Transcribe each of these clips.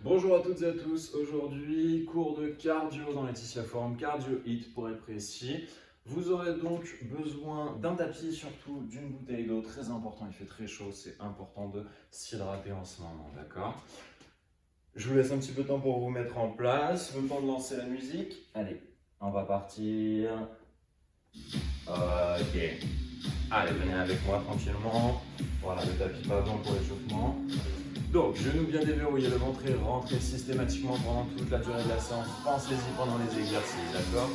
Bonjour à toutes et à tous, aujourd'hui cours de cardio dans Laetitia Forum, Cardio Hit pour être précis. Vous aurez donc besoin d'un tapis, surtout d'une bouteille d'eau, très important, il fait très chaud, c'est important de s'hydrater en ce moment, d'accord? Je vous laisse un petit peu de temps pour vous mettre en place, le temps de lancer la musique. Allez, on va partir. Ok. Allez, venez avec moi tranquillement. Voilà, le tapis pas blanc pour l'échauffement. Donc, genoux bien déverrouillés, le ventre est rentré systématiquement pendant toute la durée de la séance. Pensez-y pendant les exercices, d'accord?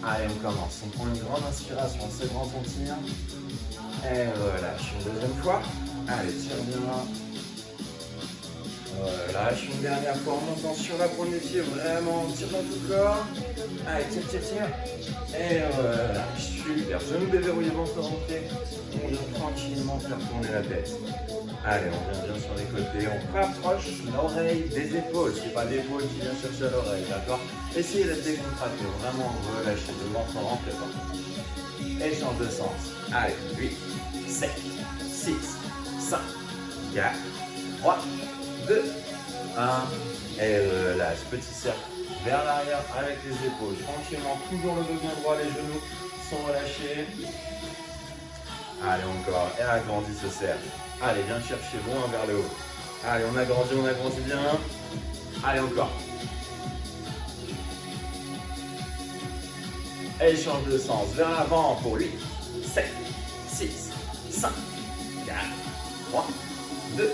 Allez, on commence. On prend une grande inspiration, on s'étend, on tire. Et relâche une deuxième fois. Allez, tire bien. Relâche une dernière fois en montant sur la pointe des pieds, vraiment, on tire dans tout le corps. Allez, tire, tire, tire. Et relâche, super. Genoux déverrouillés, ventre rentré. On vient tranquillement faire tourner la tête. Allez, on vient bien sur les côtés, on rapproche l'oreille des épaules. C'est pas l'épaule qui vient chercher à l'oreille, d'accord? Essayez d'être décontracté, vraiment relâcher le ventre rentré. Et change de sens. Allez, 8, 7, 6, 5, 4, 3, 2, 1. Et relâche. Petit cercle vers l'arrière avec les épaules. Tranquillement, toujours le dos bien droit, les genoux sont relâchés. Allez, encore. Et agrandis ce cercle. Allez, viens chercher loin vers le haut. Allez, on agrandit bien. Allez, encore. Et change de sens vers l'avant pour 8, 7, 6, 5, 4, 3, 2,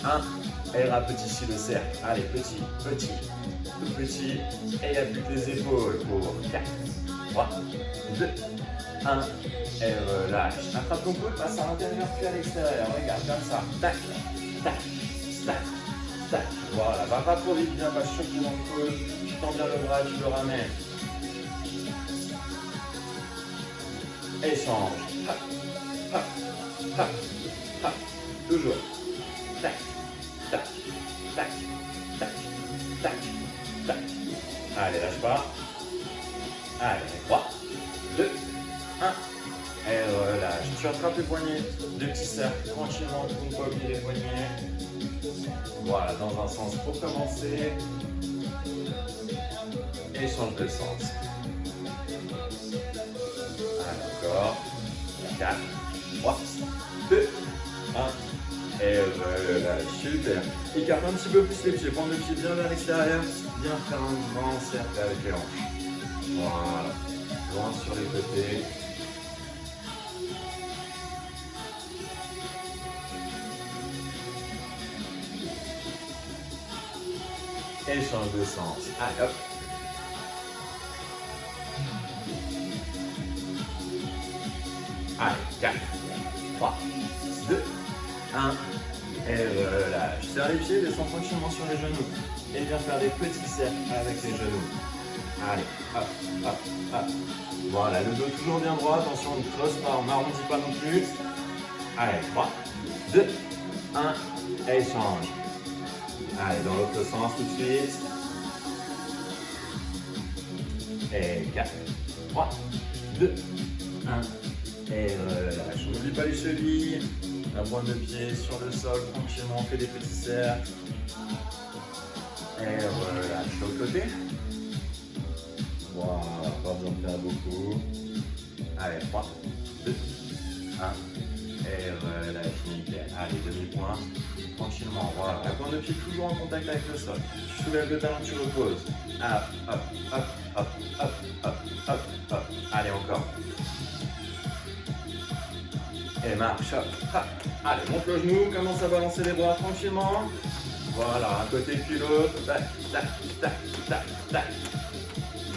1. Et rapetissez le cercle. Allez, petit, petit, tout petit. Et il n'y a plus que les épaules pour 4, 3, 2, 1. Et relâche. Attrape ton coude, passe à l'intérieur puis à l'extérieur. Regarde comme ça. Tac, tac, tac, tac. Voilà, va pas trop vite, viens pas choquer dans le coude. Tu tends bien le bras, tu le ramènes. Échange. Hop, hop, hop, hop. Toujours. Tac, tac, tac, tac, tac, tac. Allez, lâche pas. Allez, 3, 2, 1. Et relâche. Tu attrapes les poignets, deux petits cercles, tranquillement, tu ne pas oublier les poignets. Voilà, dans un sens pour commencer. Et change de sens. Allez, encore. 4, 3, 2, 1. Et relâche. Super. Écarte un petit peu plus les pieds, prends le pied bien vers l'extérieur. Bien faire un grand cercle avec les hanches. Voilà. Loin sur les côtés. Et change de sens. Allez, hop. Allez, 4, 3, 2, 1. Et relâche. Serre les pieds, descends tranquillement sur les genoux. Et viens faire des petits cercles avec les genoux. Allez, hop, hop, hop. Voilà, le dos toujours bien droit. Attention, on ne creuse pas, on n'arrondit pas non plus. Allez, 3, 2, 1. Et change. Allez, dans l'autre sens tout de suite. Et 4, 3, 2, 1. Et relâche. On n'oublie pas les chevilles. La pointe de pied sur le sol. Tranquillement, on fait des petits cercles. Et relâche. De l'autre côté. Voilà, pas besoin de faire beaucoup. Allez, 3, 2, 1. Et relâche, nickel. Allez, demi-point. Tranquillement, voilà. La pointe de pied toujours en contact avec le sol. Tu soulèves le talon, tu reposes. Hop, hop, hop, hop, hop, hop, hop, hop. Allez, encore. Et marche, hop, hop. Allez, monte le genou, commence à balancer les bras tranquillement. Voilà, un côté puis l'autre. Tac, tac, tac, tac, tac.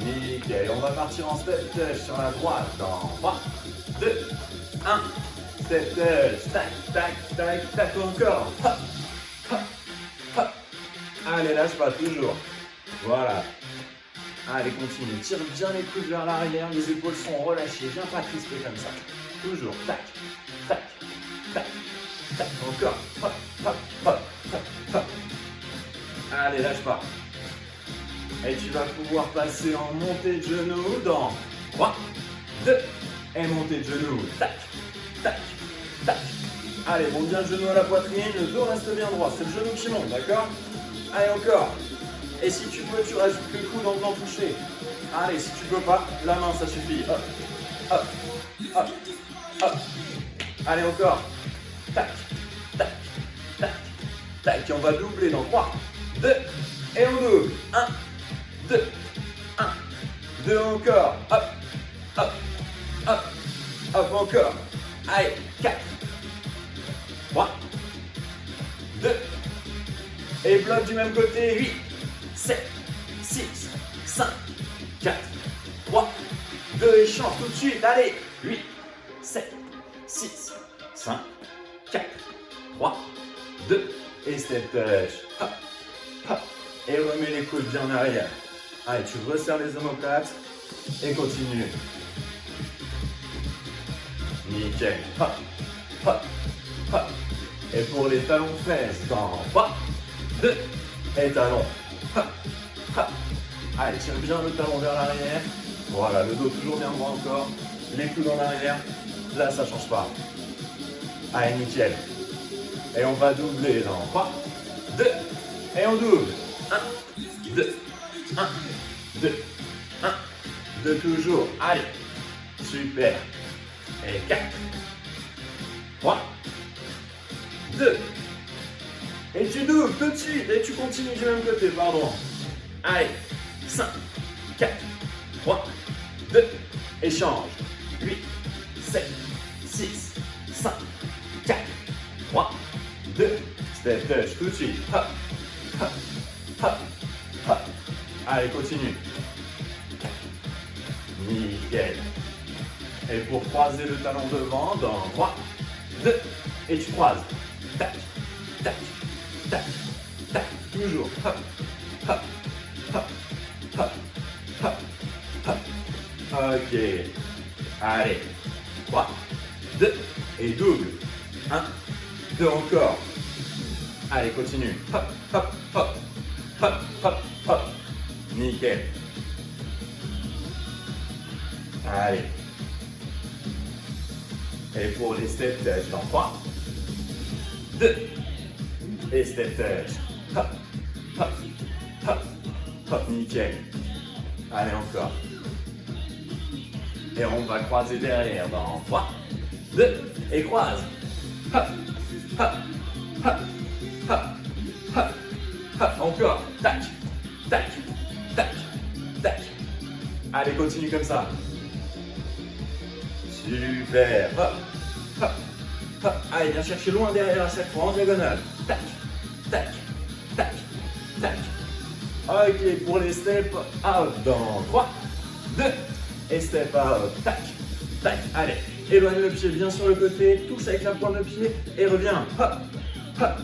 Nickel. On va partir en step touch sur la droite. Dans 3, 2, 1. Step touch. Tac, tac, tac, tac encore. Hop, hop, hop. Allez, lâche pas, toujours. Voilà. Allez, continue. Tire bien les coudes vers l'arrière. Les épaules sont relâchées. Viens pas crisper comme ça. Toujours. Tac, tac, tac, tac. Encore. Hop, hop, hop, hop, hop. Allez, lâche pas. Et tu vas pouvoir passer en montée de genoux dans 3, 2, et montée de genoux. Tac, tac, tac. Allez, monte bien le genou à la poitrine, le dos reste bien droit, c'est le genou qui monte, d'accord? Allez, encore. Et si tu peux, tu rajoutes le coude en venant toucher. Allez, si tu peux pas, la main, ça suffit. Hop, hop, hop, hop. Allez, encore. Tac, tac, tac, tac. Et on va doubler dans 3, 2, et on double. 1, 2, 1, 2 encore. Hop, hop, hop, hop, encore. Allez, 4, 3, 2, et bloc du même côté. 8, 7, 6, 5, 4, 3, 2, et change tout de suite. Allez, 8, 7, 6, 5, 4, 3, 2, et step touch. Hop, hop, et remets les coudes bien en arrière. Allez, tu resserres les omoplates et continue. Nickel. Hop, hop, hop. Et pour les talons fesses, dans 3, 2, et talons. Hop, hop. Allez, tire bien le talon vers l'arrière. Voilà, le dos toujours bien droit encore. Les coudes en arrière. Là, ça ne change pas. Allez, nickel. Et on va doubler dans 3, 2, et on double. 1, 2, 1, 2, 1, 2 toujours. Allez, super. Et 4, 3, 2. Et tu doubles tout de suite. Et tu continues du même côté, pardon. Allez, 5, 4, 3, 2, échange. 8, 7, 6, 5, 4, 3, 2, step touch tout de suite. Hop, hop, hop, hop. Allez, continue. Nickel. Et pour croiser le talon devant, dans 3, 2, et tu croises. Tac, tac, tac, tac, toujours. Hop, hop, hop, hop, hop, hop. Ok. Allez. 3, 2, et double. 1, 2 encore. Allez, continue. Hop, hop, hop, hop, hop, hop. Nickel. Allez. Et pour les step touch, dans 3, 2, et step touch. Hop, hop, hop, hop, nickel. Allez, encore. Et on va croiser derrière dans 3, 2, et croise. Hop, hop, hop, hop, hop, hop, encore. Tac, tac, tac, tac. Allez, continue comme ça. Super. Hop, hop, hop. Allez, viens chercher loin derrière à chaque fois en diagonale. Tac, tac, tac, tac. Ok, pour les steps out dans 3, 2, et step out. Tac, tac. Allez, éloigne le pied bien sur le côté, touche avec la pointe de pied et reviens. Hop, hop,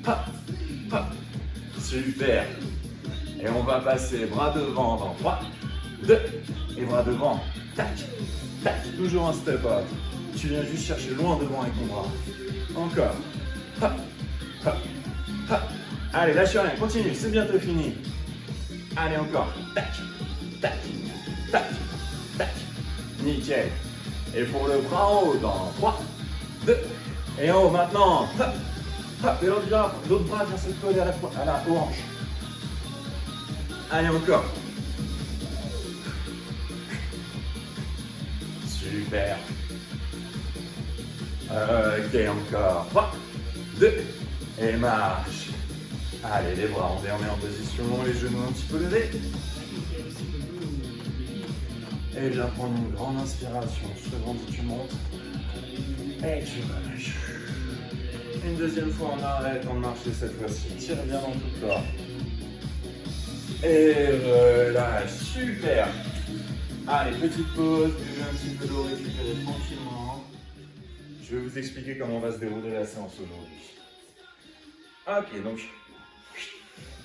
hop, hop. Super. Et on va passer bras devant dans 3, 2, et bras devant. Tac, tac. Toujours un step out. Tu viens juste chercher loin devant avec ton bras. Encore. Hop, hop, hop. Allez, lâche rien, continue, c'est bientôt fini. Allez, encore. Tac, tac, tac, tac. Nickel. Et pour le bras en haut, dans 3, 2, et en haut maintenant. Hop, hop. Et l'autre bras vient se coller à la hanche. Allez, encore. Super. Ok, encore. 3, 2, et marche. Allez, les bras, on remet en position, les genoux un petit peu levés. Et viens prendre une grande inspiration. Seconde, tu montes. Et tu relâches. Une deuxième fois, on arrête, on marche cette fois-ci. Tire bien dans tout le corps. Et relâche. Super. Allez, petite pause, buvez un petit peu d'eau, récupérez tranquillement. Je vais vous expliquer comment va se dérouler la séance aujourd'hui. Ok, donc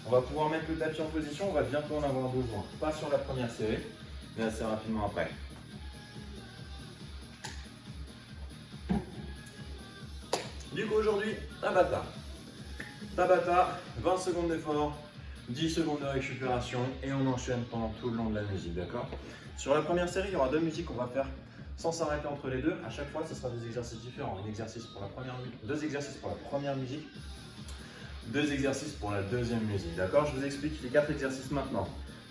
on va pouvoir mettre le tapis en position, on va bientôt en avoir besoin. Pas sur la première série, mais assez rapidement après. Du coup aujourd'hui, Tabata. Tabata, 20 secondes d'effort, 10 secondes de récupération et on enchaîne pendant tout le long de la musique, d'accord? Sur la première série, il y aura deux musiques qu'on va faire sans s'arrêter entre les deux. À chaque fois, ce sera des exercices différents. Deux exercices pour la première musique, 2 exercices pour la deuxième musique. D'accord? Je vous explique les 4 exercices maintenant.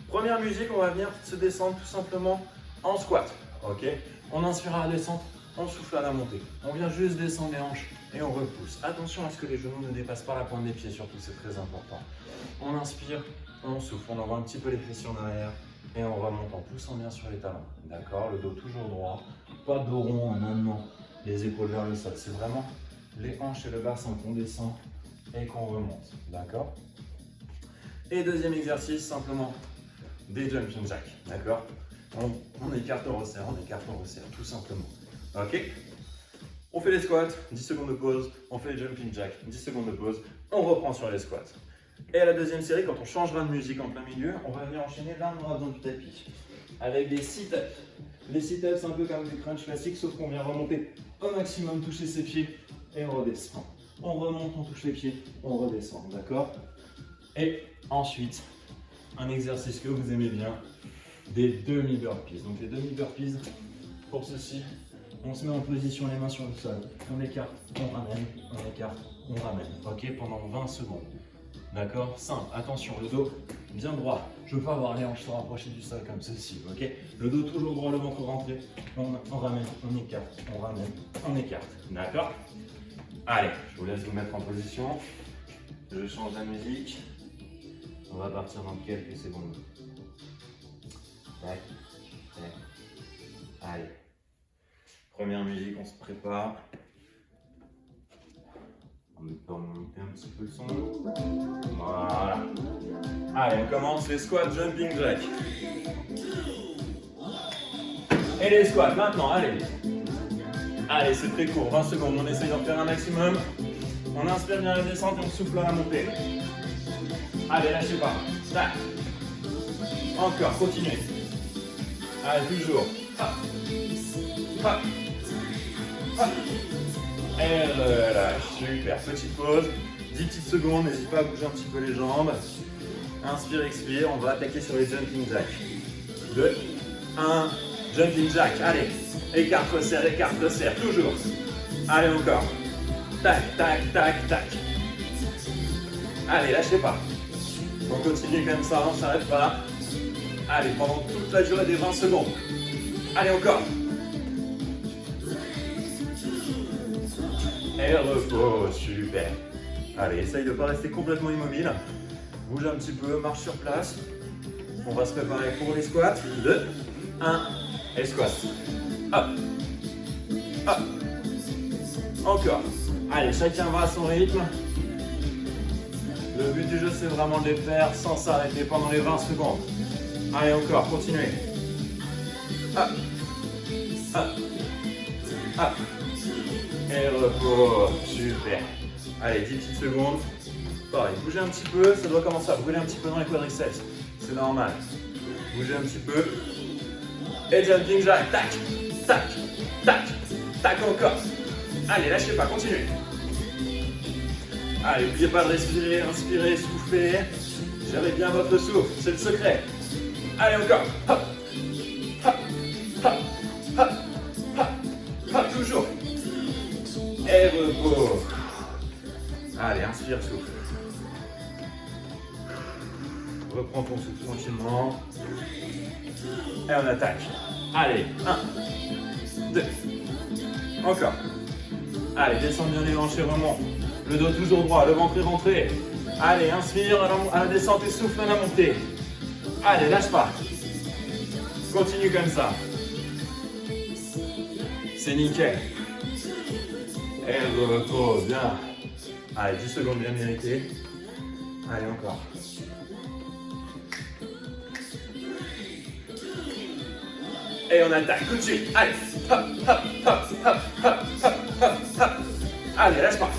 Première musique, on va venir se descendre tout simplement en squat. Ok? On inspire à la descente, on souffle à la montée. On vient juste descendre les hanches et on repousse. Attention à ce que les genoux ne dépassent pas la pointe des pieds, surtout, c'est très important. On inspire, on souffle, on envoie un petit peu les pressions derrière et on remonte en poussant bien sur les talons. D'accord? Le dos toujours droit, pas de dos rond en amenant les épaules vers le sol. C'est vraiment les hanches et le bassin qu'on descend et qu'on remonte. D'accord? Et deuxième exercice, simplement des jumping jacks. D'accord? On écarte, on resserre, tout simplement. Ok? On fait les squats, 10 secondes de pause, on fait les jumping jacks, 10 secondes de pause, on reprend sur les squats. Et à la deuxième série, quand on changera de musique en plein milieu, on va venir enchaîner l'un dans du tapis avec des sit-ups. Les sit-ups, c'est un peu comme des crunchs classiques, sauf qu'on vient remonter au maximum, toucher ses pieds et on redescend. On remonte, on touche les pieds, on redescend, d'accord? Et ensuite, un exercice que vous aimez bien, des demi-burpees. Donc les demi-burpees, pour ceci, on se met en position, les mains sur le sol, on écarte, on ramène, on écarte, on ramène, ok? Pendant 20 secondes. D'accord? Simple, attention, le dos bien droit. Je ne veux pas avoir les hanches se rapprocher du sol comme ceci, ok? Le dos toujours droit, le ventre rentré. On ramène, on écarte, on ramène, on écarte. D'accord? Allez, je vous laisse vous mettre en position. Je change la musique. On va partir dans quelques secondes. Tac, tac. Allez. Première musique, on se prépare. On peut remonter un petit peu le son. Voilà. Allez, on commence les squats jumping jack. Et les squats maintenant, allez. Allez, c'est très court, 20 secondes. On essaye d'en faire un maximum. On inspire bien la descente et on souffle à la montée. Allez, lâchez pas. Tac. Encore, continuez. Allez, toujours. Hop. Hop. Hop. Et relâche, super, petite pause, 10 petites secondes, n'hésite pas à bouger un petit peu les jambes. Inspire, expire, on va attaquer sur les jumping jacks. 2, 1, jumping jack, allez, écarte, resserre, toujours. Allez encore, tac, tac, tac, tac. Allez, lâchez pas. On continue comme ça, on ne s'arrête pas. Allez, pendant toute la durée des 20 secondes. Allez encore. Et repos, super. Allez, essaye de ne pas rester complètement immobile. Bouge un petit peu, marche sur place. On va se préparer pour les squats. 2, 1, et squat. Hop, hop. Encore. Allez, chacun va à son rythme. Le but du jeu, c'est vraiment de les faire sans s'arrêter pendant les 20 secondes. Allez, encore, continuez. Hop, hop, hop. Et repos, super. Allez, 10 petites secondes. Pareil, bougez un petit peu, ça doit commencer à brûler un petit peu dans les quadriceps. C'est normal. Bougez un petit peu. Et jumping jack, tac, tac, tac, tac encore. Allez, lâchez pas, continuez. Allez, n'oubliez pas de respirer, inspirez, soufflez. Gérez bien votre souffle, c'est le secret. Allez, encore. Hop, hop, hop, hop, hop, hop, toujours. Et repos. Allez, inspire, souffle. Reprends ton souffle tranquillement. Et on attaque. Allez, 1, 2. Encore. Allez, descends bien les hanches et remonte. Le dos toujours droit, le ventre est rentré. Allez, inspire à la descente et souffle à la montée. Allez, lâche pas. Continue comme ça. C'est nickel. Et repos, bien. Allez, 10 secondes bien méritées. Allez, encore. Et on attaque tout de suite. Allez, hop, hop, hop, hop, hop, hop, hop, hop. Allez, lâche pas.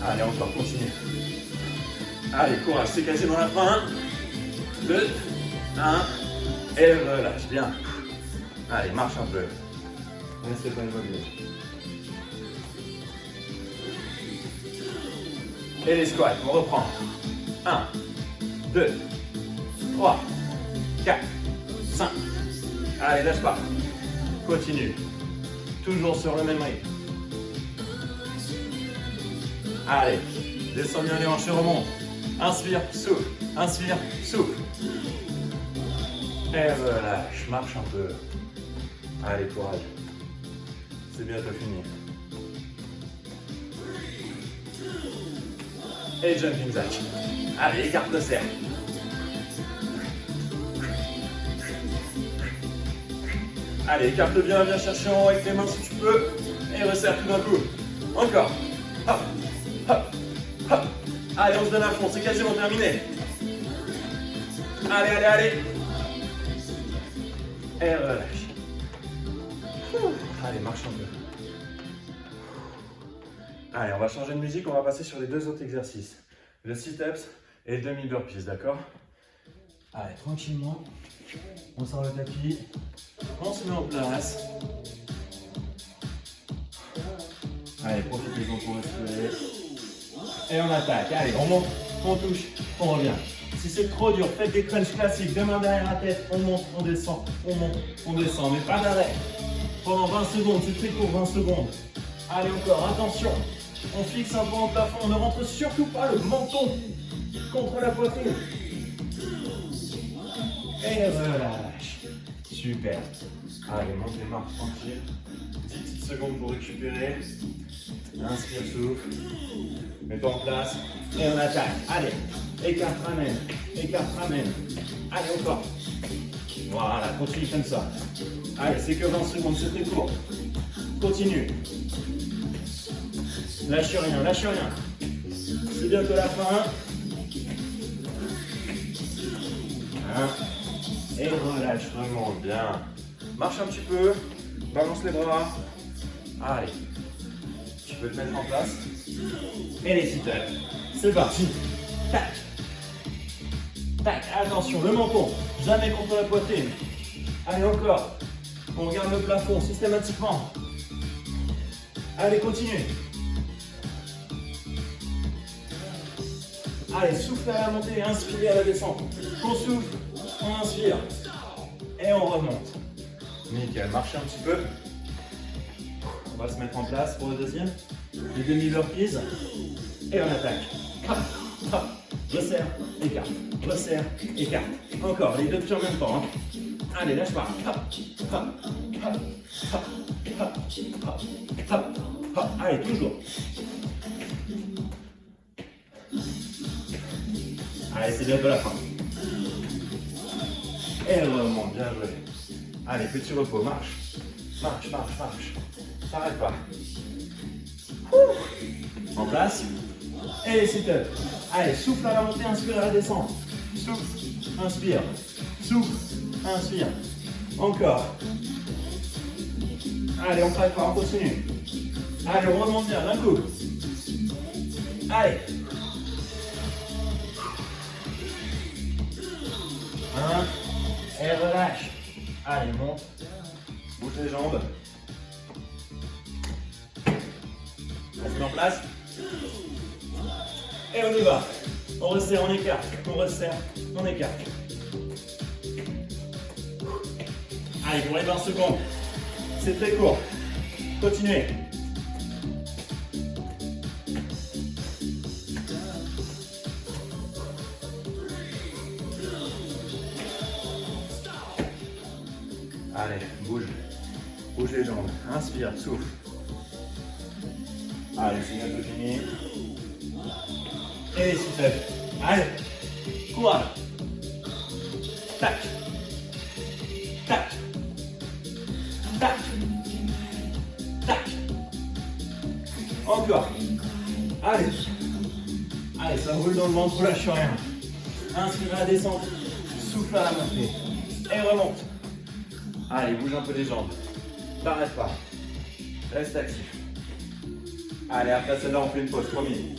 Allez, encore, continue. Allez, courage, c'est quasi dans la fin. 2, 1, et relâche, bien. Allez, marche un peu. Restez pas immobile. Et les squats, on reprend. 1, 2, 3, 4, 5. Allez, lâche pas. Continue. Toujours sur le même rythme. Allez, descends bien les hanches, remonte. Inspire, souffle. Inspire, souffle. Et relâche, marche un peu. Allez, courage. C'est bientôt fini. Et jumping jack. Allez, écarte le cercle. Allez, écarte bien, viens chercher en haut avec les mains si tu peux. Et resserre tout d'un coup. Encore. Hop, hop, hop. Allez, on se donne à fond, c'est quasiment terminé. Allez, allez, allez. Et relâche. Allez, marche un peu. Allez, on va changer de musique, on va passer sur les deux autres exercices. Le sit-ups et le demi-burpees, d'accord? Allez, tranquillement. On sort le tapis. On se met en place. Allez, profitez-en pour respirer. Et on attaque. Allez, on monte, on touche, on revient. Si c'est trop dur, faites des crunchs classiques. Deux mains derrière la tête, on monte, on descend, on monte, on descend. Mais pas d'arrêt. Pendant 20 secondes, c'est très court, 20 secondes. Allez, encore, attention. On fixe un peu en plafond. On ne rentre surtout pas le menton contre la poitrine. Et relâche. Super. Allez, monte les marches tranquille. 10 petites secondes pour récupérer. Inspire, souffle. Mets-toi en place. Et on attaque. Allez. Écarte, ramène. Écarte, ramène. Allez, encore. Voilà, continue comme ça. Allez, c'est que 20 secondes, c'est très court. Continue. Lâche rien, lâche rien. C'est bientôt la fin. Et relâche vraiment bien. Marche un petit peu. Balance les bras. Allez. Tu peux te mettre en place. Et les sit-ups. C'est parti. Tac. Tac. Attention, le menton. Jamais contre la poitrine. Allez, encore. On regarde le plafond systématiquement. Allez, continue. Allez, souffle à la montée, inspirez à la descente. On souffle, on inspire. Et on remonte. Nickel, marchez un petit peu. On va se mettre en place pour le deuxième. Les demi-burpees. Et on attaque. Hop, hop. Resserre, écarte. Resserre, écarte. Encore, les deux pieds en même temps. Hein. Allez, lâche pas. Hop, hop, hop, hop, hop, hop, hop, hop. Allez, toujours. Allez, c'est bientôt la fin. Et remonte, bien joué. Allez, petit repos, marche. Marche, marche, marche. T'arrêtes pas. En place. Et les sit-ups. Allez, souffle à la montée, inspire à la descente. Souffle, inspire. Souffle, inspire. Encore. Allez, on craque pas, on continue. Allez, on remonte bien d'un coup. Allez. 1. Et relâche. Allez, monte. Bouge les jambes. On se met en place. Et on y va. On resserre, on écarte. On resserre, on écarte. Allez, pour les 20 secondes. C'est très court. Continuez. Allez, bouge. Bouge les jambes. Inspire, souffle. Allez, c'est bientôt fini. Et les sit-ups. Allez, courage. Tac. Tac. Tac. Tac. Encore. Allez. Allez, ça roule dans le ventre, lâche rien. Inspire à la descente. Souffle à la montée. Et remonte. Allez, bouge un peu les jambes. T'arrêtes pas. Reste actif. Allez, après celle-là, on fait une pause, promis.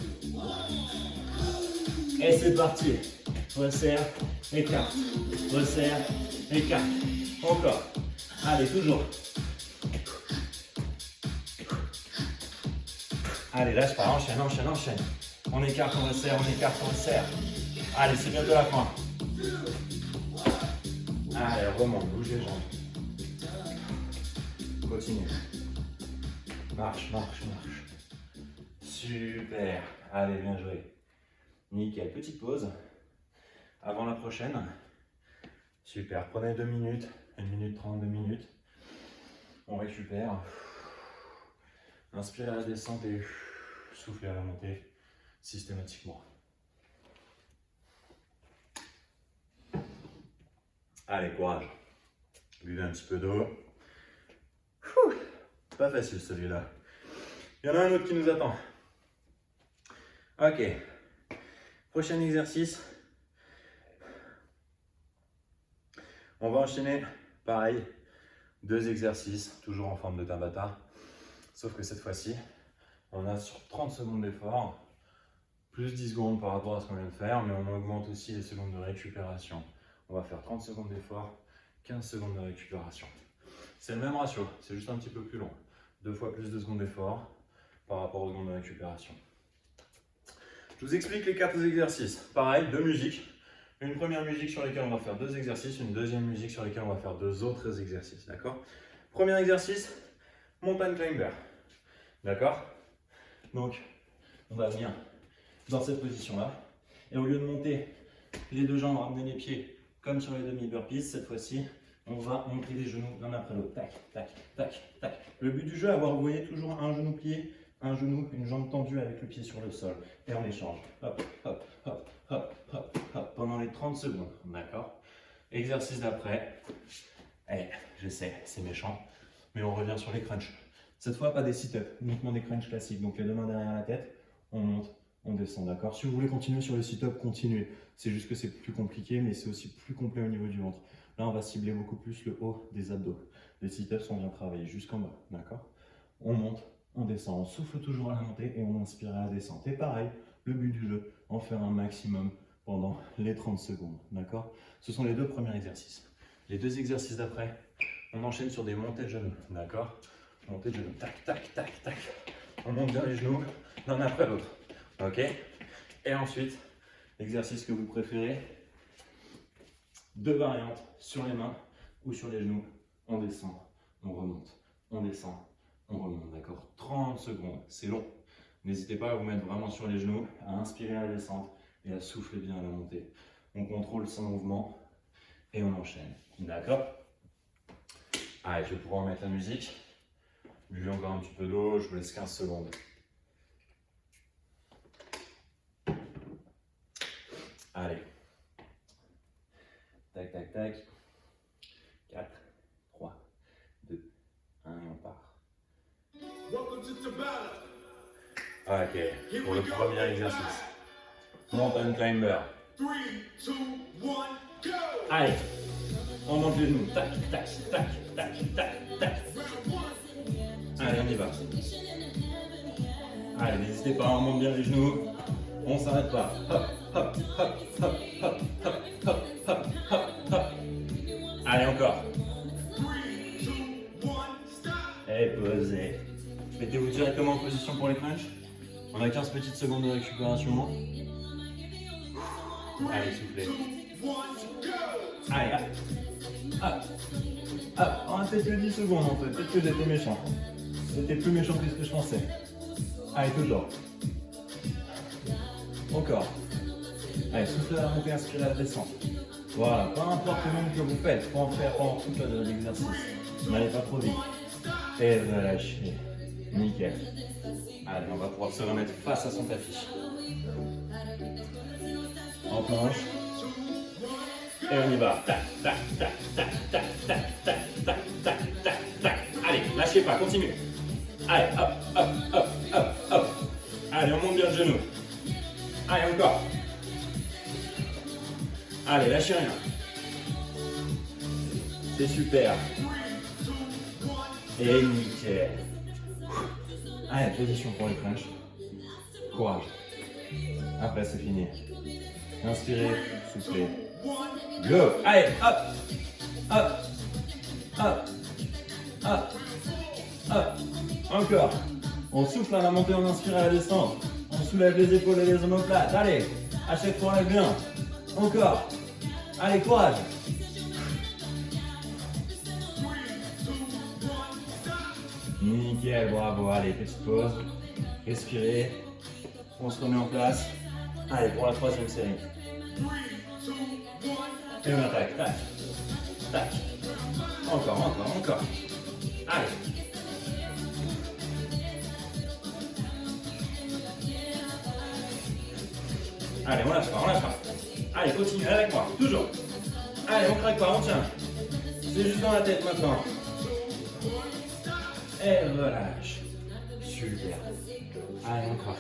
Et c'est parti. Resserre, écarte. Resserre, écarte. Encore. Allez, toujours. Allez, lâche pas, enchaîne, enchaîne, enchaîne. On écarte, on resserre, on écarte, on resserre. Allez, c'est bientôt la fin. Allez, remonte, bouge les jambes. continue. Marche, marche, marche. Super. Allez, bien joué. Nickel. Petite pause avant la prochaine. Super. Prenez 2 minutes, 1 minute 30, 2 minutes. On récupère. Inspirez à la descente et soufflez à la montée systématiquement. Allez, courage. Buvez un petit peu d'eau. Pas facile celui-là. Il y en a un autre qui nous attend. Ok. Prochain exercice. On va enchaîner, pareil, 2 exercices, toujours en forme de Tabata. Sauf que cette fois-ci, on a sur 30 secondes d'effort, plus 10 secondes par rapport à ce qu'on vient de faire, mais on augmente aussi les secondes de récupération. On va faire 30 secondes d'effort, 15 secondes de récupération. C'est le même ratio, c'est juste un petit peu plus long. 2 fois plus de secondes d'effort par rapport aux secondes de récupération. Je vous explique les 4 exercices. Pareil, 2 musiques. Une première musique sur laquelle on va faire 2 exercices, une deuxième musique sur laquelle on va faire 2 autres exercices. D'accord? Premier exercice, mountain climber. D'accord? Donc, on va venir dans cette position-là. Et au lieu de monter les 2 jambes, ramener les pieds comme sur les demi-burpees, cette fois-ci, on va monter les genoux l'un après l'autre. Tac, tac, tac, tac. Le but du jeu, avoir, vous voyez, toujours un genou plié, un genou, une jambe tendue avec le pied sur le sol. Et on échange. Hop, hop, hop, hop, hop, hop. Pendant les 30 secondes. D'accord? Exercice d'après. Allez, je sais, c'est méchant. Mais on revient sur les crunchs. Cette fois, pas des sit-ups, uniquement des crunchs classiques. Donc les 2 mains derrière la tête, on monte, on descend. D'accord? Si vous voulez continuer sur les sit-ups, continuez. C'est juste que c'est plus compliqué, mais c'est aussi plus complet au niveau du ventre. Là, on va cibler beaucoup plus le haut des abdos. Les sit-ups sont bien travaillés jusqu'en bas. D'accord? On monte, on descend, on souffle toujours à la montée et on inspire à la descente. Et pareil, le but du jeu, en faire un maximum pendant les 30 secondes. D'accord? Ce sont les 2 premiers exercices. Les 2 exercices d'après, on enchaîne sur des montées de genoux. D'accord? Montée de genoux. Tac, tac, tac, tac. On monte bien les genoux l'un après l'autre. Ok? Et ensuite, l'exercice que vous préférez, 2 variantes sur les mains ou sur les genoux. On descend, on remonte, on descend, on remonte. D'accord? 30 secondes, c'est long. N'hésitez pas à vous mettre vraiment sur les genoux, à inspirer à la descente et à souffler bien à la montée. On contrôle son mouvement et on enchaîne. D'accord? Allez, je vais pouvoir mettre la musique. Buvez encore un petit peu d'eau, je vous laisse 15 secondes. Allez. Tac, tac, tac. 4, 3, 2, 1 et on part. Ok, pour le premier exercice. Mountain climber. 3, 2, 1, go! Allez, on monte les genoux. Tac, tac, tac, tac, tac, tac. Allez, on y va. Allez, n'hésitez pas, on monte bien les genoux. On ne s'arrête pas. Hop, hop, hop, hop, hop, hop, hop, hop, hop, hop. Allez, encore. Et posez. Mettez-vous directement en position pour les crunchs. On a 15 petites secondes de récupération. Allez, soufflez. Allez, hop. Hop. Hop. On a peut-être que 10 secondes en fait. Peut-être que j'étais méchant. J'étais plus méchant que ce que je pensais. Allez, toujours. Encore. Allez, soufflez à la montée, inspirez à la descente. Voilà, peu importe le nombre que vous faites, il faut en faire pendant tout l'exercice. N'allez pas trop vite. Et relâchez. Nickel. Allez, on va pouvoir se remettre face à son tapis. En planche. Et on y va. Tac, tac, tac, tac, tac, tac, tac, tac, tac, tac, tac. Allez, lâchez pas, continue. Allez, hop, hop, hop, hop, hop. Allez, on monte bien le genou. Allez, encore. Allez, lâchez rien. C'est super. Et nickel. Allez, position pour les crunchs. Courage. Après, c'est fini. Inspirez, soufflez. Go. Allez, hop, hop, hop, hop, hop. Encore. On souffle à la montée, on inspire à la descente. On soulève les épaules et les omoplates. Allez, à chaque fois, on lève bien. Encore. Allez, courage. Nickel, bravo. Allez, petite pause. Respirez. On se remet en place. Allez, pour la troisième série. Et on attaque. Tac. Tac. Encore. Allez. Allez, on lâche pas. Allez, continue avec moi, toujours. Allez, on craque pas, on tient. C'est juste dans la tête maintenant. Et relâche. Super. Allez, encore.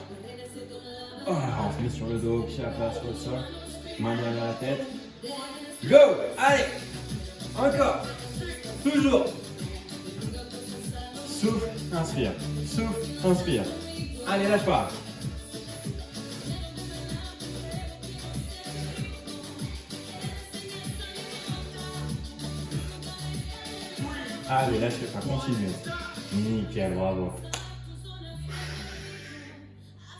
Oh, on se met sur le dos, pied à plat sur le sol. Main derrière la tête. Go! Allez! Encore! Toujours! Souffle, inspire. Souffle, inspire. Allez, lâche pas. Allez, lâchez pas, continuez. Nickel, bravo.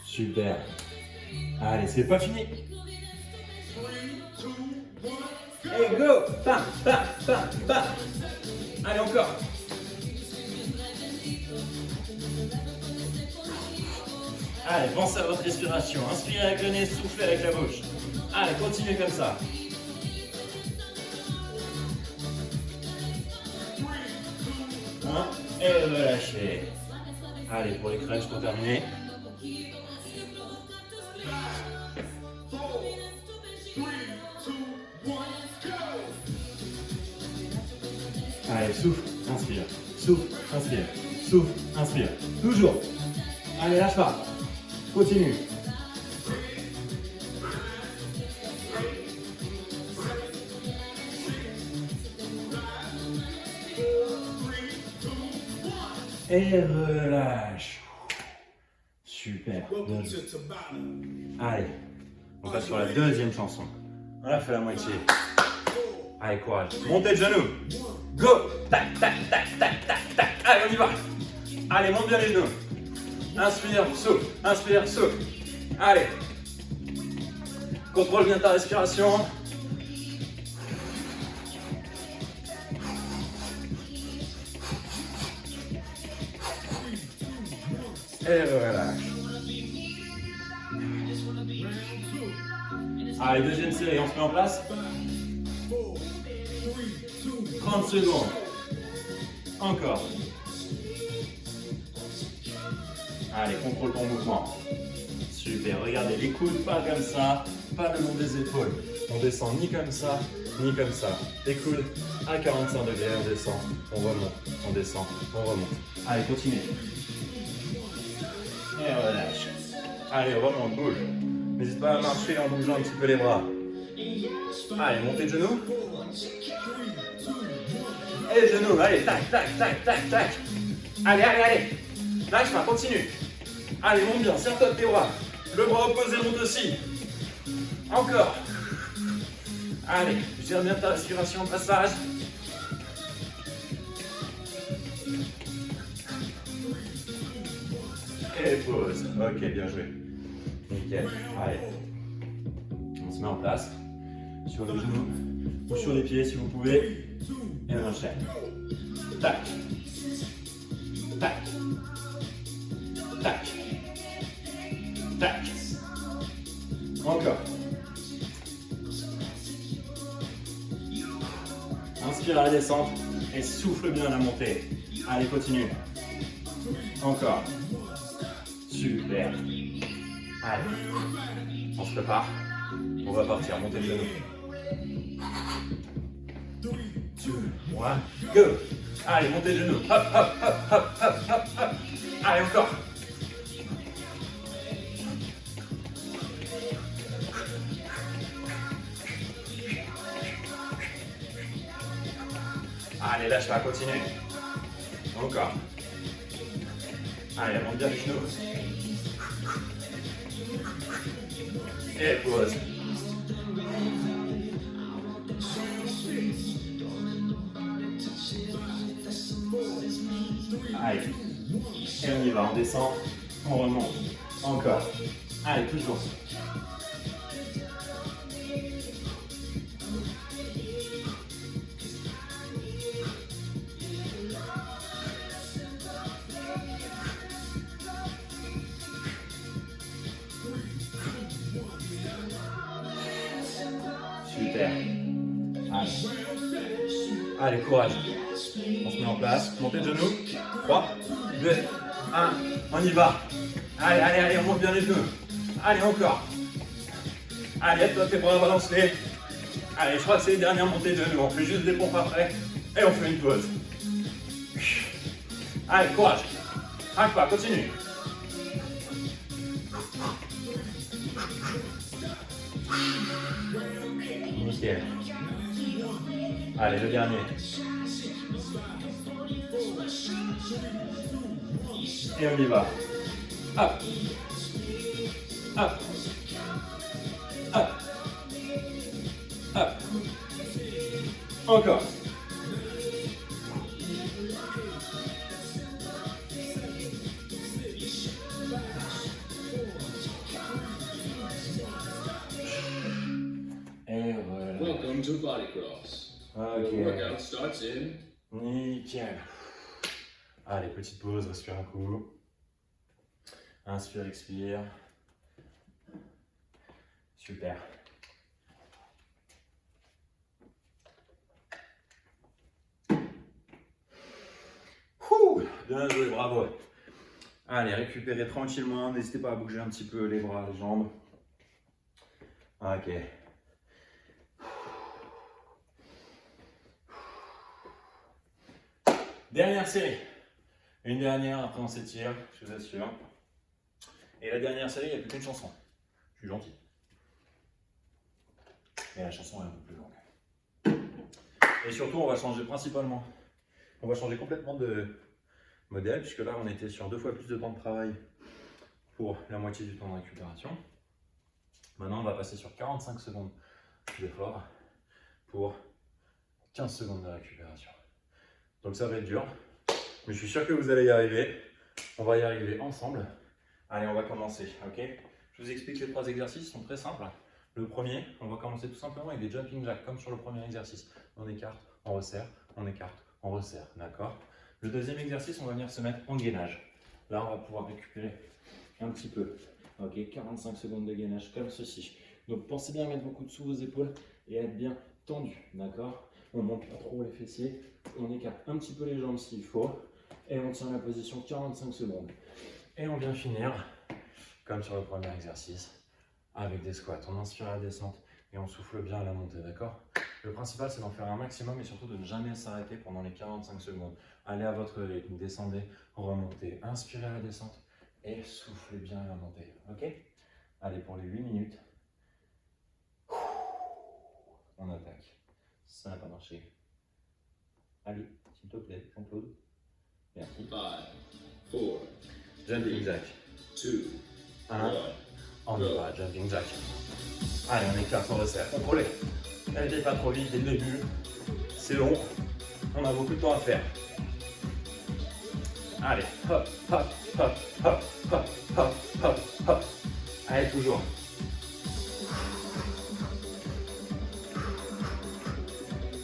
Super. Allez, c'est pas fini. Et go! Bam. Allez, encore. Allez, pensez à votre respiration. Inspirez avec le nez, soufflez avec la bouche. Allez, continuez comme ça. Et relâchez. Allez, pour les crunchs pour terminer. Allez, souffle, inspire. Souffle, inspire. Souffle, inspire. Toujours. Allez, lâche pas. Continue. Et relâche. Super. Allez, on passe sur la deuxième chanson. On a fait la moitié. Allez, courage. Montez le genou. Go. Tac. Allez, on y va. Allez, monte bien les genoux. Inspire, souffle. Allez. Contrôle bien ta respiration. Et relâche. Allez, deuxième série, on se met en place. 30 secondes. Encore. Allez, contrôle ton mouvement. Super, regardez, les coudes pas comme ça, pas le long des épaules. On descend ni comme ça, ni comme ça. Les coudes à 45 degrés, on descend, on remonte, on descend, on remonte. Allez, continuez. Et relâche. Allez, remonte, bouge. N'hésite pas à marcher en bougeant un petit peu les bras. Allez, montez le genou. Et le genou, allez, tac. Allez. Lâche pas, continue. Allez, monte bien, serre-toi de tes bras. Le bras opposé monte aussi. Encore. Allez, gère bien ta respiration au passage. Et pause. Ok, bien joué. Nickel. Allez. On se met en place. Sur le genou ou sur les pieds si vous pouvez. Et on enchaîne. Tac. Encore. Inspire à la descente et souffle bien à la montée. Allez, continue. Encore. Super. Allez. On se prépare. On va partir. Montez le genou. 3, 2, 1, go. Allez, montez le genou. Hop. Allez, encore. Allez, lâche pas, continue. Encore. Allez, monte bien les genoux. Et pause. Allez. Et on y va, on descend, on remonte. Encore. Allez, toujours. Allez, courage. On se met en place. Montez de genoux. 3, 2, 1. On y va. Allez, allez, allez, on monte bien les genoux. Allez, encore. Allez, toi, tes bras, balance-les. Allez, je crois que c'est les dernières montées de genoux. On fait juste des pompes après. Et on fait une pause. Allez, courage. Craque pas, continue. Nickel. Allez, le dernier. Et on y va. Hop. Hop. Hop. Hop. Encore. Et voilà. Welcome to Body Cross. Ok. The workout starts in. Nickel. Allez, petite pause, respire un coup. Inspire, expire. Super. Bien joué, bravo. Allez, récupérez tranquillement. N'hésitez pas à bouger un petit peu les bras, les jambes. Ok. Dernière série. Une dernière, après on s'étire, je vous assure. Et la dernière série, il n'y a plus qu'une chanson. Je suis gentil. Et la chanson est un peu plus longue. Et surtout, on va changer principalement. On va changer complètement de modèle, puisque là, on était sur 2 fois plus de temps de travail pour la moitié du temps de récupération. Maintenant, on va passer sur 45 secondes d'effort pour 15 secondes de récupération. Donc ça va être dur, mais je suis sûr que vous allez y arriver. On va y arriver ensemble. Allez, on va commencer, ok? Je vous explique les 3 exercices, ils sont très simples. Le premier, on va commencer tout simplement avec des jumping jacks, comme sur le premier exercice. On écarte, on resserre, on écarte, on resserre, d'accord? Le deuxième exercice, on va venir se mettre en gainage. Là, on va pouvoir récupérer un petit peu. Ok, 45 secondes de gainage comme ceci. Donc, pensez bien à mettre vos coudes sous vos épaules et à être bien tendu, d'accord? On ne monte pas trop les fessiers, on écarte un petit peu les jambes s'il faut et on tient la position 45 secondes. Et on vient finir, comme sur le premier exercice, avec des squats. On inspire à la descente et on souffle bien à la montée, d'accord? Le principal, c'est d'en faire un maximum et surtout de ne jamais s'arrêter pendant les 45 secondes. Allez à votre rythme, descendez, remontez, inspirez à la descente et soufflez bien à la montée, ok? Allez, pour les 8 minutes, on attaque. Ça n'a pas marché. Allez, s'il te plaît, Jean-Claude. Merci. 5, 4, Jumping jack. 2, 1. 1. On y va, jumping jack. Allez, on écarte, on resserre. Contrôlez. N'allez pas trop vite dès le début. C'est long. On a beaucoup de temps à faire. Allez, hop, hop, hop, hop, hop, hop, hop, hop. Allez, toujours.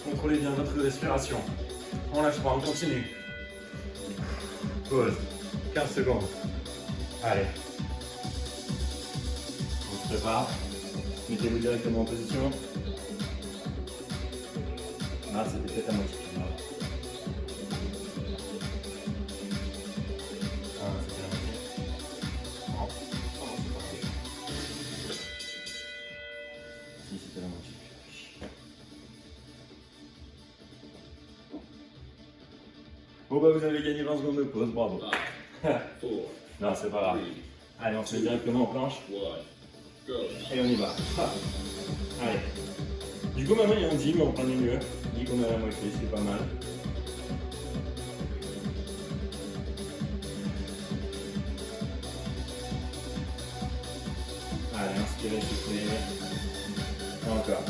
Contrôlez bien votre respiration. On lâche pas, on continue. Pause. 15 secondes. Allez. On se prépare. Mettez-vous directement en position. Ah, c'était peut-être à moitié. Ah, c'était à moitié. Non. Si, c'était la moitié. Bon bah vous avez gagné 20 secondes de pause, bravo. 5, 4, Non, c'est pas grave. 3, Allez, on se met directement en planche 1. Go. et on y va. Ah. Allez. Du coup maintenant il y a un 10 mais on prend du mieux. 10 qu'on a à la moitié, c'est pas mal. Allez, inspirez, soufflez. Encore.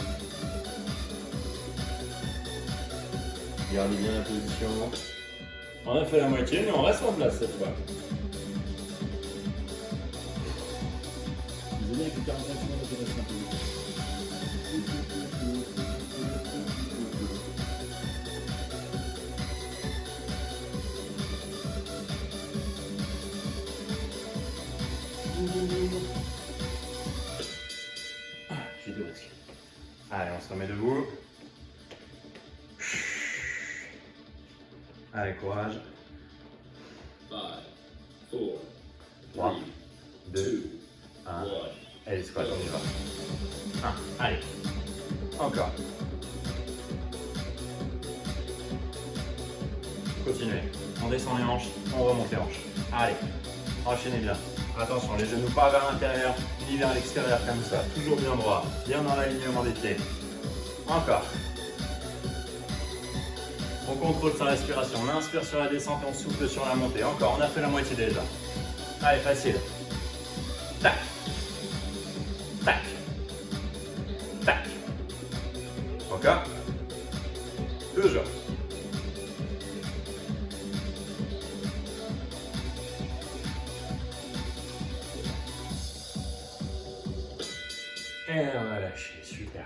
Gardez bien la position. On a fait la moitié, mais on reste en place cette fois. Désolé avec les 45 secondes de reste un peu vite. J'ai deux risques. Allez, on se remet debout. Allez, courage. 5, 4, 3, 3, 2, 2, 1. 1. Allez, squat, on y va. 1, allez. Encore. Continuez. On descend les hanches, on remonte les hanches. Allez, enchaînez bien. Attention, les genoux pas vers l'intérieur, ni vers l'extérieur comme ça. Toujours bien droit, bien dans l'alignement des pieds. Encore. On contrôle sa respiration. On inspire sur la descente et on souffle sur la montée. Encore, on a fait la moitié déjà. Allez, facile. Tac. Tac. Tac. Encore. Toujours. Et on va lâcher, super.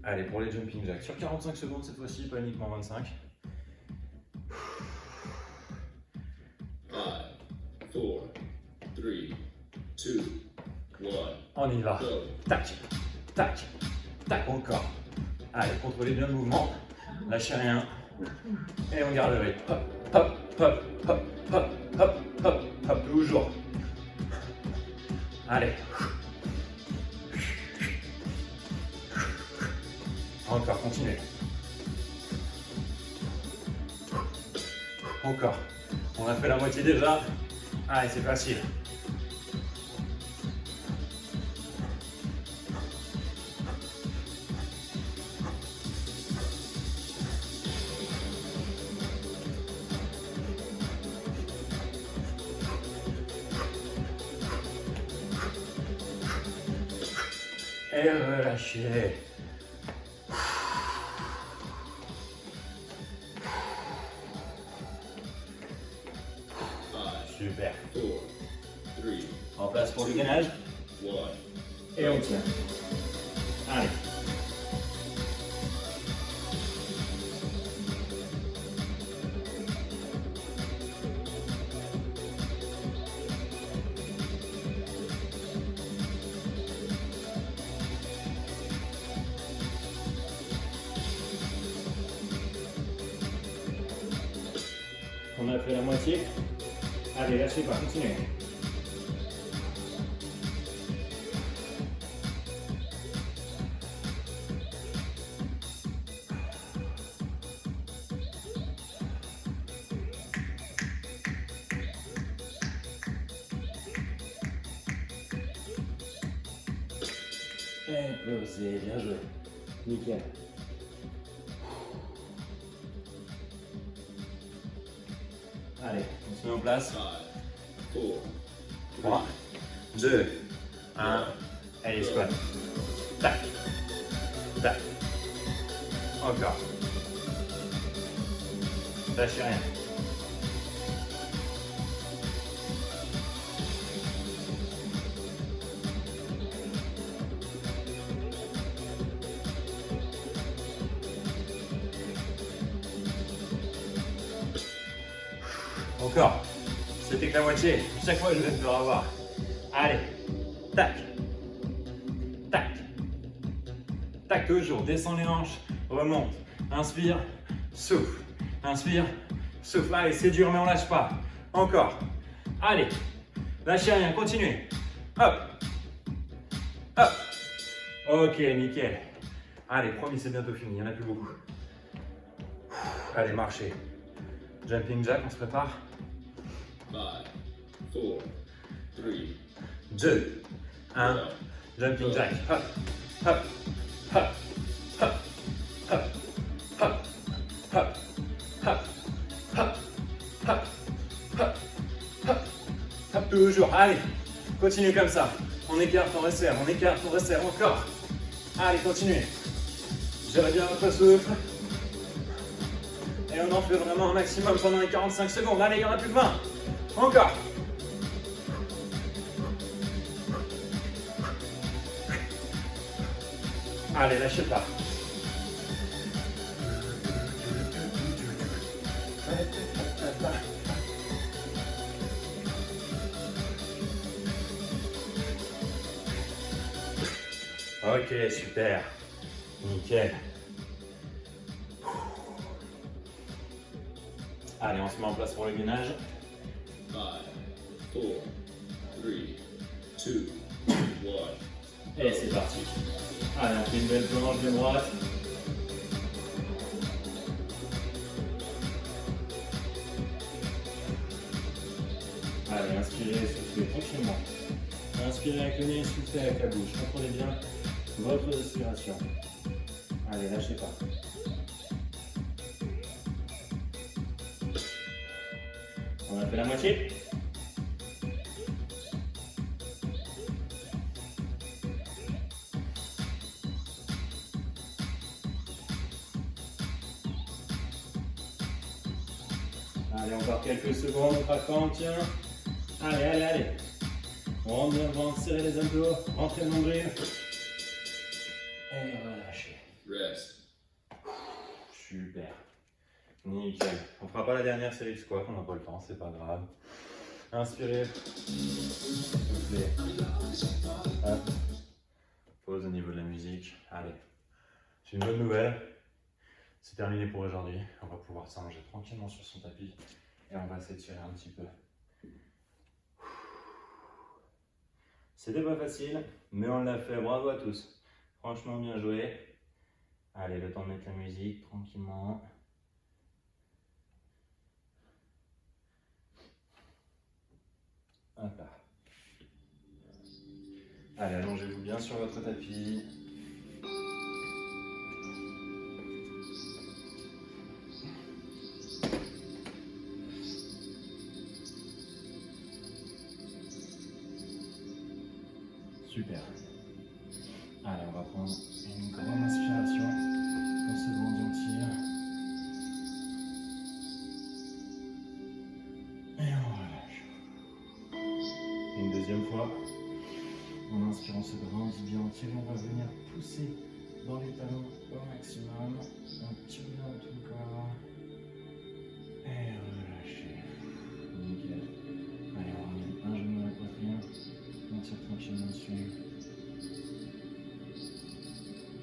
Allez, pour les jumping jacks, sur 45 secondes cette fois-ci, pas uniquement 25. 5, 4, 3, 2, 1. On y va. Go. Tac, tac, tac, encore. Allez, contrôlez bien le mouvement. Lâchez rien. Et on garde le rythme. Hop, hop, hop, hop, hop, hop, hop, hop, toujours. Allez. Encore, continuez. Encore. On a fait la moitié déjà. Allez, c'est facile. Et relâchez. Super. 4, 3, En place pour le gainage. 1. Et on tient. Allez. On a fait la moitié. Allez, lâchez pas, continuez. Et posez, bien joué. Nickel. Allez, on se met en place. 5, 4, 3, 2, 1. Allez, squat. Tac. Tac. Encore. Lâchez rien. Encore. C'était que la moitié. Chaque fois, je vais te faire avoir. Allez. Tac. Tac. Tac, toujours. Descends les hanches. Remonte. Inspire. Souffle. Inspire. Souffle. Allez, c'est dur, mais on lâche pas. Encore. Allez. Lâchez rien. Continuez. Hop. Hop. Ok, nickel. Allez, promis, c'est bientôt fini. Il n'y en a plus beaucoup. Allez, marchez. Jumping jack, on se prépare. 5, 4, 3, 2, 1, jumping jack. Hop, hop, hop, hop, hop, hop, hop, hop, hop, hop, hop, hop, hop, toujours. Allez, continue comme ça. On écarte, on resserre, on écarte, on resserre encore. Allez, continuez. Gérez bien votre souffle. Et on en fait vraiment un maximum pendant les 45 secondes. Allez, il n'y en a plus que 20. Encore. Allez, lâchez pas. Ok, super. Nickel. Allez, on se met en place pour le gainage. 5, 4, 3, 2, 1. Et c'est parti. Allez, on fait une belle planche de droite. Allez, inspirez, soufflez tranquillement. Inspirez avec le nez, soufflez avec la bouche. Contrôlez bien votre respiration. Allez, lâchez pas. On a fait la moitié. Allez, encore quelques secondes, on craquant, tiens. Allez, allez, allez. On rentre bien le ventre, serrez les abdos, rentrez le nombril. Et relâchez. Rest. Super. Nickel. On fera pas la dernière série de squats, on n'a pas le temps, c'est pas grave. Inspirez. Soufflez. Hop. Pause au niveau de la musique. Allez. C'est une bonne nouvelle. C'est terminé pour aujourd'hui. On va pouvoir s'allonger tranquillement sur son tapis et on va s'étirer un petit peu. C'était pas facile, mais on l'a fait. Bravo à tous. Franchement, bien joué. Allez, le temps de mettre la musique tranquillement. Hop là. Allez, allongez-vous bien sur votre tapis. Super. Allez, on va prendre une grande inspiration. On se grandit, on tire. Et on relâche. Une deuxième fois. En inspirant, on se grandit bien, on tire. On va venir pousser dans les talons au maximum. On tire bien tout le corps. Et relâcher. Nickel. Allez, on ramène un genou à la poitrine. On tire tranquillement dessus.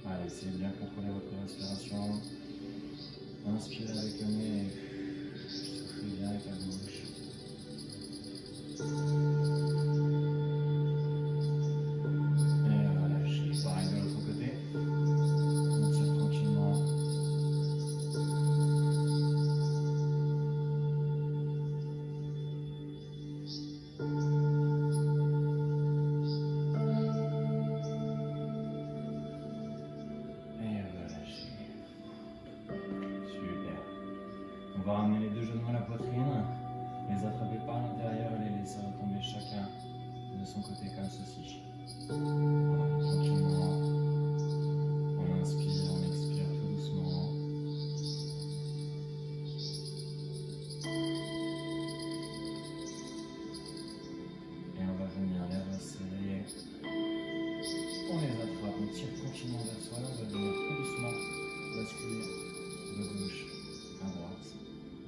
Allez, essayez de bien contrôler votre respiration. Inspirez avec le nez et soufflez bien avec la bouche. Et relâchez. Pareil de l'autre côté. On tire tranquillement. On va ramener les deux genoux à la poitrine, les attraper par l'intérieur et les laisser retomber chacun de son côté comme ceci. Voilà, tranquillement. On inspire, on expire tout doucement. Et on va venir les resserrer. On les attrape, on tire tranquillement vers soi. On va venir tout doucement basculer de gauche à droite,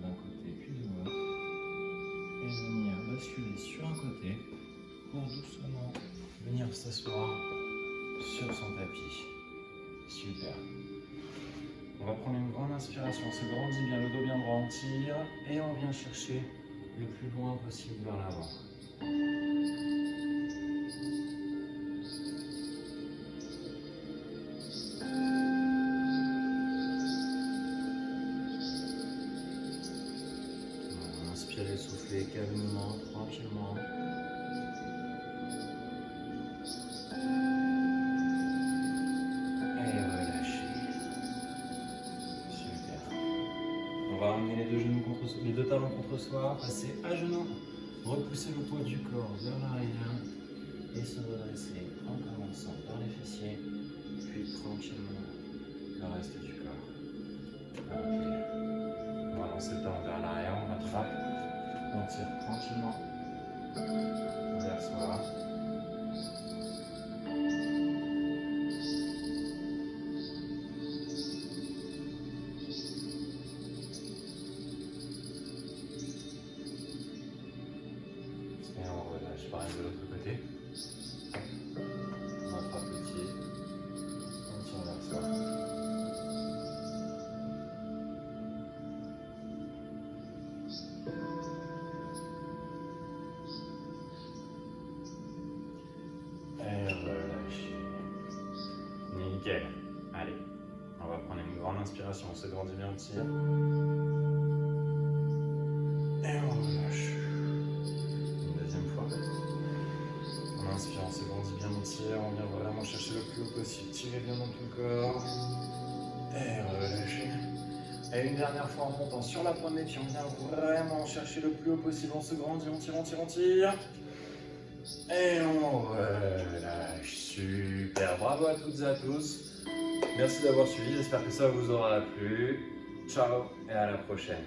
d'un côté puis de l'autre, et venir basculer sur un côté pour doucement venir s'asseoir sur son tapis. Super. On va prendre une grande inspiration, on se grandit bien, le dos bien droit, on tire et on vient chercher le plus loin possible vers l'avant. Inspirez, soufflez calmement, tranquillement. Et relâchez. Super. On va ramener les deux talons contre soi, passer à genoux, repousser le poids du corps vers l'arrière et se redresser en commençant par les fessiers, puis tranquillement le reste du corps. Ok. On va lancer le talon vers l'arrière, on attrape. On tire tranquillement vers soi. Et on relâche pareil de l'autre côté. On attrape le pied. On tire vers soi. Nickel. Allez, on va prendre une grande inspiration, on se grandit bien, on tire. Et on relâche. Une deuxième fois. On inspire, on se grandit bien, on tire, on vient vraiment chercher le plus haut possible. Tirez bien dans tout le corps. Et relâchez. Et une dernière fois en montant sur la pointe des pieds, on vient vraiment chercher le plus haut possible, on se grandit, on tire, on tire, on tire. Et on relâche. Super, bravo à toutes et à tous. Merci d'avoir suivi, j'espère que ça vous aura plu. Ciao et à la prochaine.